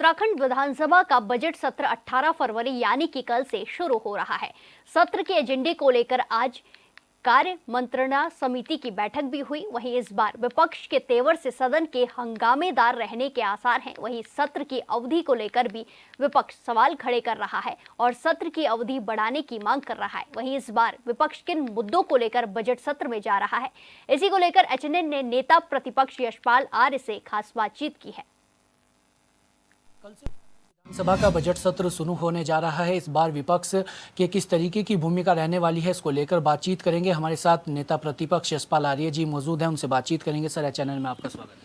उत्तराखंड विधानसभा का बजट सत्र 18 फरवरी यानी कि कल से शुरू हो रहा है। सत्र के एजेंडे को लेकर आज कार्य मंत्रणा समिति की बैठक भी हुई। वहीं इस बार विपक्ष के तेवर से सदन के हंगामेदार रहने के आसार हैं। वहीं सत्र की अवधि को लेकर भी विपक्ष सवाल खड़े कर रहा है और सत्र की अवधि बढ़ाने की मांग कर रहा है। वहीं इस बार विपक्ष किन मुद्दों को लेकर बजट सत्र में जा रहा है, इसी को लेकर एचएनएन ने नेता प्रतिपक्ष यशपाल आर्य से खास बातचीत की है। कल से विधानसभा का बजट सत्र शुरू होने जा रहा है। इस बार विपक्ष के किस तरीके की भूमिका रहने वाली है, इसको लेकर बातचीत करेंगे। हमारे साथ नेता प्रतिपक्ष यशपाल आर्य जी मौजूद हैं, उनसे बातचीत करेंगे। सर, चैनल में आपका स्वागत है।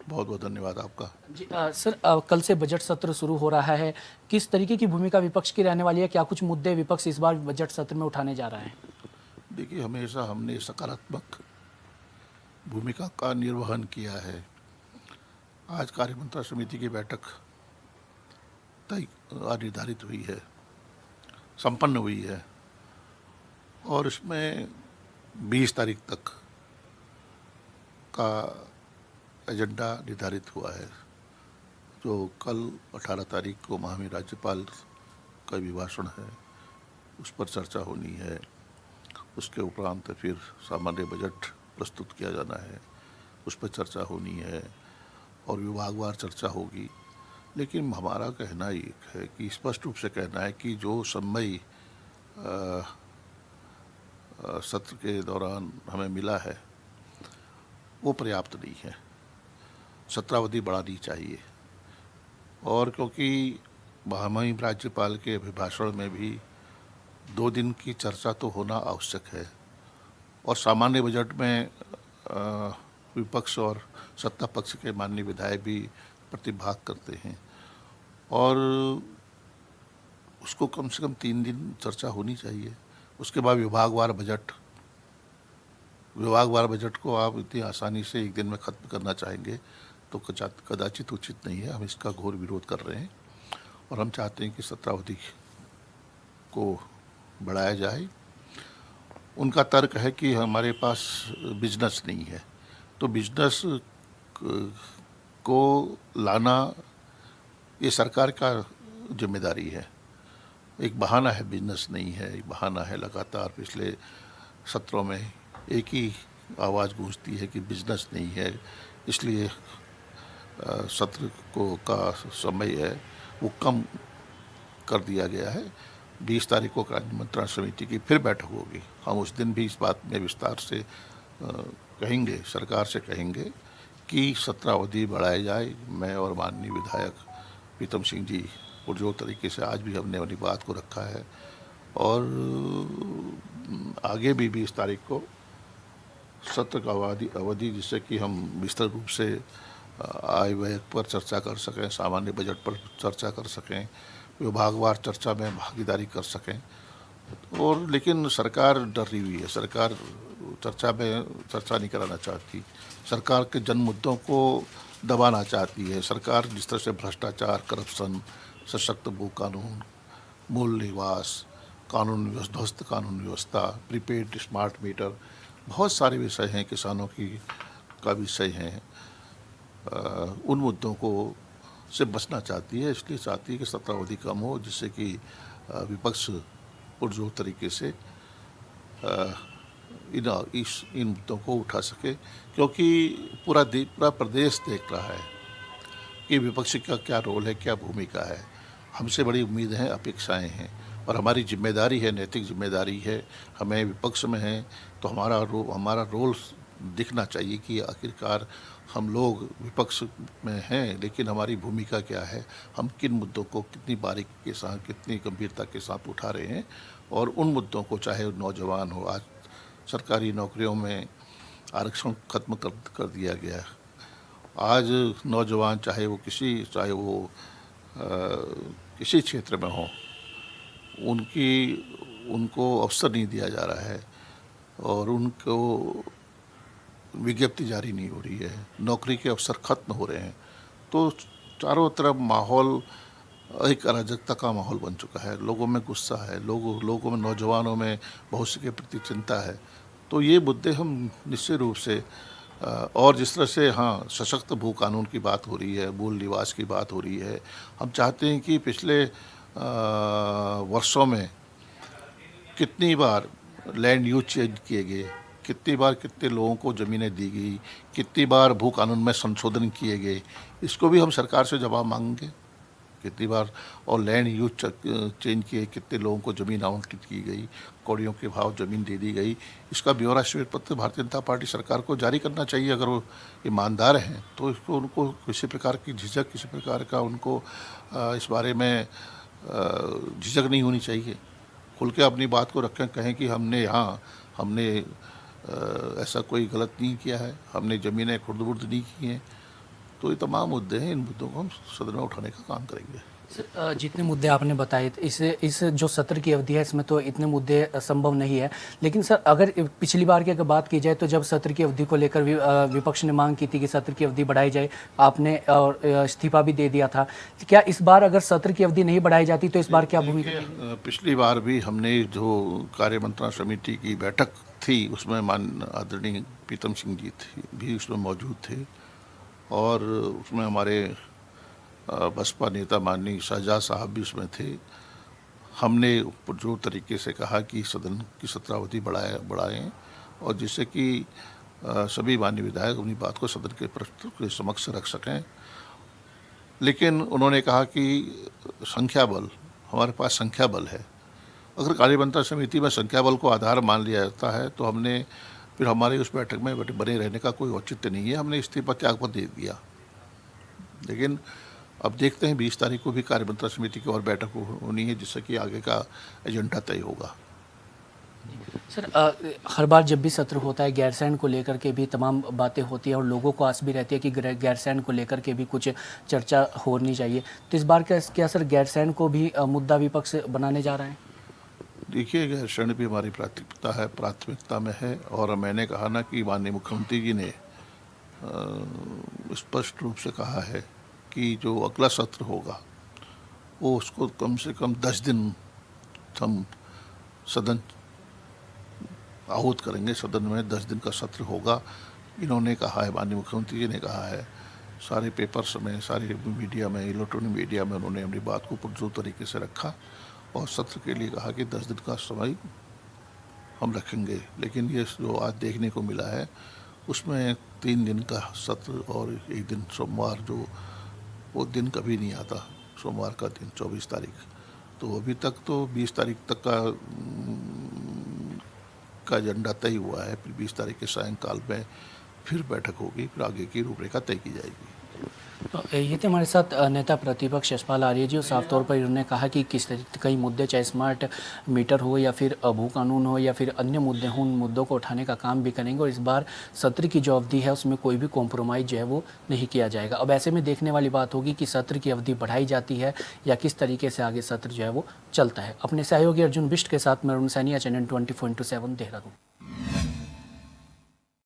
बहुत बहुत धन्यवाद आपका जी। सर, कल से बजट सत्र शुरू हो रहा है, किस तरीके की भूमिका विपक्ष की रहने वाली है? क्या कुछ मुद्दे विपक्ष इस बार बजट सत्र में उठाने जा रहा है? देखिए, हमेशा हमने सकारात्मक भूमिका का निर्वहन किया है। आज कार्यमंत्रणा समिति की बैठक तय निर्धारित हुई है, संपन्न हुई है और इसमें 20 तारीख तक का एजेंडा निर्धारित हुआ है। जो कल 18 तारीख को महामहिम राज्यपाल का अभिभाषण है, उस पर चर्चा होनी है। उसके उपरांत फिर सामान्य बजट प्रस्तुत किया जाना है, उस पर चर्चा होनी है और विभागवार चर्चा होगी। लेकिन हमारा कहना ये है कि स्पष्ट रूप से कहना है कि जो समय सत्र के दौरान हमें मिला है वो पर्याप्त नहीं है, सत्रावधि बढ़ानी चाहिए। और क्योंकि महामहिम राज्यपाल के अभिभाषण में भी 2 दिन की चर्चा तो होना आवश्यक है और सामान्य बजट में विपक्ष और सत्ता पक्ष के माननीय विधायक भी प्रतिभाग करते हैं और उसको कम से कम 3 दिन चर्चा होनी चाहिए। उसके बाद विभागवार बजट को आप इतनी आसानी से एक दिन में ख़त्म करना चाहेंगे तो कदाचित उचित नहीं है। हम इसका घोर विरोध कर रहे हैं और हम चाहते हैं कि सत्रावधि को बढ़ाया जाए। उनका तर्क है कि हमारे पास बिजनेस नहीं है, तो बिजनेस को लाना ये सरकार का जिम्मेदारी है। एक बहाना है, बिजनेस नहीं है, एक बहाना है। लगातार पिछले सत्रों में एक ही आवाज़ गूंजती है कि बिजनेस नहीं है, इसलिए सत्र का समय है वो कम कर दिया गया है। 20 तारीख को कार्यमंत्रणा समिति की फिर बैठक होगी। हम उस दिन भी इस बात में विस्तार से कहेंगे, सरकार से कहेंगे कि सत्रावधि बढ़ाई जाए। मैं और माननीय विधायक प्रीतम सिंह जी पुरजोर तरीके से आज भी हमने अपनी बात को रखा है और आगे भी 20 तारीख को सत्र का अवधि जिससे कि हम विस्तृत रूप से आय व्यय पर चर्चा कर सकें, सामान्य बजट पर चर्चा कर सकें, विभागवार चर्चा में भागीदारी कर सकें। और लेकिन सरकार डरी हुई है, सरकार चर्चा नहीं कराना चाहती, सरकार के जन मुद्दों को दबाना चाहती है। सरकार जिस तरह से भ्रष्टाचार, करप्शन, सशक्त भू कानून, मूल निवास, ध्वस्त कानून व्यवस्था, प्रीपेड स्मार्ट मीटर, बहुत सारे विषय हैं, किसानों का विषय हैं, उन मुद्दों को से बचना चाहती है। इसलिए चाहती है कि सत्रावधि कम हो, जिससे कि विपक्ष पुरजोर तरीके से इन मुद्दों को उठा सके, क्योंकि पूरा प्रदेश देख रहा है कि विपक्ष का क्या रोल है, क्या भूमिका है। हमसे बड़ी उम्मीद हैं, अपेक्षाएं हैं और हमारी जिम्मेदारी है, नैतिक जिम्मेदारी है। हमें विपक्ष में है तो हमारा रोल दिखना चाहिए कि आखिरकार हम लोग विपक्ष में हैं, लेकिन हमारी भूमिका क्या है, हम किन मुद्दों को कितनी बारीकी के साथ, कितनी गंभीरता के साथ उठा रहे हैं। और उन मुद्दों को, चाहे नौजवान हो, आज सरकारी नौकरियों में आरक्षण खत्म कर दिया गया। आज नौजवान चाहे वो किसी क्षेत्र में हो, उनको अवसर नहीं दिया जा रहा है और उनको विज्ञप्ति जारी नहीं हो रही है, नौकरी के अवसर खत्म हो रहे हैं। तो चारों तरफ माहौल एक अराजकता का माहौल बन चुका है। लोगों में गुस्सा है, लोगों में, नौजवानों में भविष्य के प्रति चिंता है। तो ये मुद्दे हम निश्चित रूप से और जिस तरह से हाँ सशक्त भू कानून की बात हो रही है, मूल निवास की बात हो रही है, हम चाहते हैं कि पिछले वर्षों में कितनी बार लैंड यूज चेंज किए गए, कितनी बार कितने लोगों को ज़मीनें दी गई, कितनी बार भू कानून में संशोधन किए गए, इसको भी हम सरकार से जवाब मांगेंगे। कितनी बार और लैंड यूज चेंज किए, कितने लोगों को ज़मीन आवंटित की गई, कौड़ियों के भाव ज़मीन दे दी गई, इसका ब्यौरा श्वेत पत्र भारतीय जनता पार्टी सरकार को जारी करना चाहिए। अगर वो ईमानदार हैं तो इसको उनको किसी प्रकार की झिझक, किसी प्रकार का उनको इस बारे में झिझक नहीं होनी चाहिए। खुल के अपनी बात को रखें, कहें कि हमने ऐसा कोई गलत नहीं किया है, हमने ज़मीनें खुर्द-बुर्द नहीं की हैं। तो ये तमाम मुद्दे हैं, इन मुद्दों को हम सदन में उठाने का काम करेंगे। सर, जितने मुद्दे आपने बताए इस जो सत्र की अवधि है इसमें तो इतने मुद्दे संभव नहीं है, लेकिन सर अगर पिछली बार की अगर बात की जाए तो जब सत्र की अवधि को लेकर विपक्ष ने मांग की थी कि सत्र की अवधि बढ़ाई जाए, आपने और इस्तीफा भी दे दिया था। क्या इस बार अगर सत्र की अवधि नहीं बढ़ाई जाती तो इस बार क्या भूमिका? पिछली बार भी हमने जो कार्य मंत्रणा समिति की बैठक थी उसमें आदरणीय प्रीतम सिंह जी भी उसमें मौजूद थे और उसमें हमारे बसपा नेता माननीय शाहजहां साहब भी उसमें थे। हमने जो तरीके से कहा कि सदन की सत्रावधि बढ़ाएं और जिससे कि सभी माननीय विधायक अपनी बात को सदन के समक्ष रख सकें, लेकिन उन्होंने कहा कि संख्या बल, हमारे पास संख्या बल है। अगर कार्य मंत्रणा समिति में संख्या बल को आधार मान लिया जाता है तो हमने फिर हमारी उस बैठक में बने रहने का कोई औचित्य नहीं है, हमने इस्तीफा त्यागपत्र दे दिया। लेकिन अब देखते हैं 20 तारीख को भी कार्य मंत्रणा समिति की और बैठक होनी है जिससे कि आगे का एजेंडा तय होगा। सर, हर बार जब भी सत्र होता है गैरसैंण को लेकर के भी तमाम बातें होती है और लोगों को आस भी रहती है कि गैरसैंण को लेकर के भी कुछ चर्चा होनी चाहिए, तो इस बार क्या सर गैरसैंण को भी मुद्दा विपक्ष बनाने जा रहे हैं? देखिए, गैरसैंण भी हमारी प्राथमिकता में है और मैंने कहा ना कि माननीय मुख्यमंत्री जी ने स्पष्ट रूप से कहा है कि जो अगला सत्र होगा वो उसको कम से कम 10 दिन हम सदन आहूत करेंगे। सदन में 10 दिन का सत्र होगा, इन्होंने कहा है, माननीय मुख्यमंत्री जी ने कहा है। सारे पेपर्स में, सारे मीडिया में, इलेक्ट्रॉनिक मीडिया में उन्होंने अपनी बात को पुरजोर तरीके से रखा और सत्र के लिए कहा कि 10 दिन का समय हम रखेंगे। लेकिन ये जो आज देखने को मिला है उसमें 3 दिन का सत्र और एक दिन सोमवार, जो वो दिन कभी नहीं आता, सोमवार का दिन 24 तारीख। तो अभी तक तो 20 तारीख तक का एजेंडा तय हुआ है। फिर 20 तारीख के सायंकाल में फिर बैठक होगी, फिर आगे की रूपरेखा तय की जाएगी। तो ये थे हमारे साथ नेता प्रतिपक्ष यशपाल आर्य जी और साफ तौर पर इन्होंने कहा कि किस कई मुद्दे, चाहे स्मार्ट मीटर हो या फिर भू कानून हो या फिर अन्य मुद्दे हों, उन मुद्दों को उठाने का काम भी करेंगे और इस बार सत्र की जो अवधि है उसमें कोई भी कॉम्प्रोमाइज़ जो है वो नहीं किया जाएगा। अब ऐसे में देखने वाली बात होगी कि सत्र की अवधि बढ़ाई जाती है या किस तरीके से आगे सत्र जो है वो चलता है। अपने सहयोगी अर्जुन बिष्ट के साथ मैं अरुण सैनिया, चैनल 24/7 देहरादून।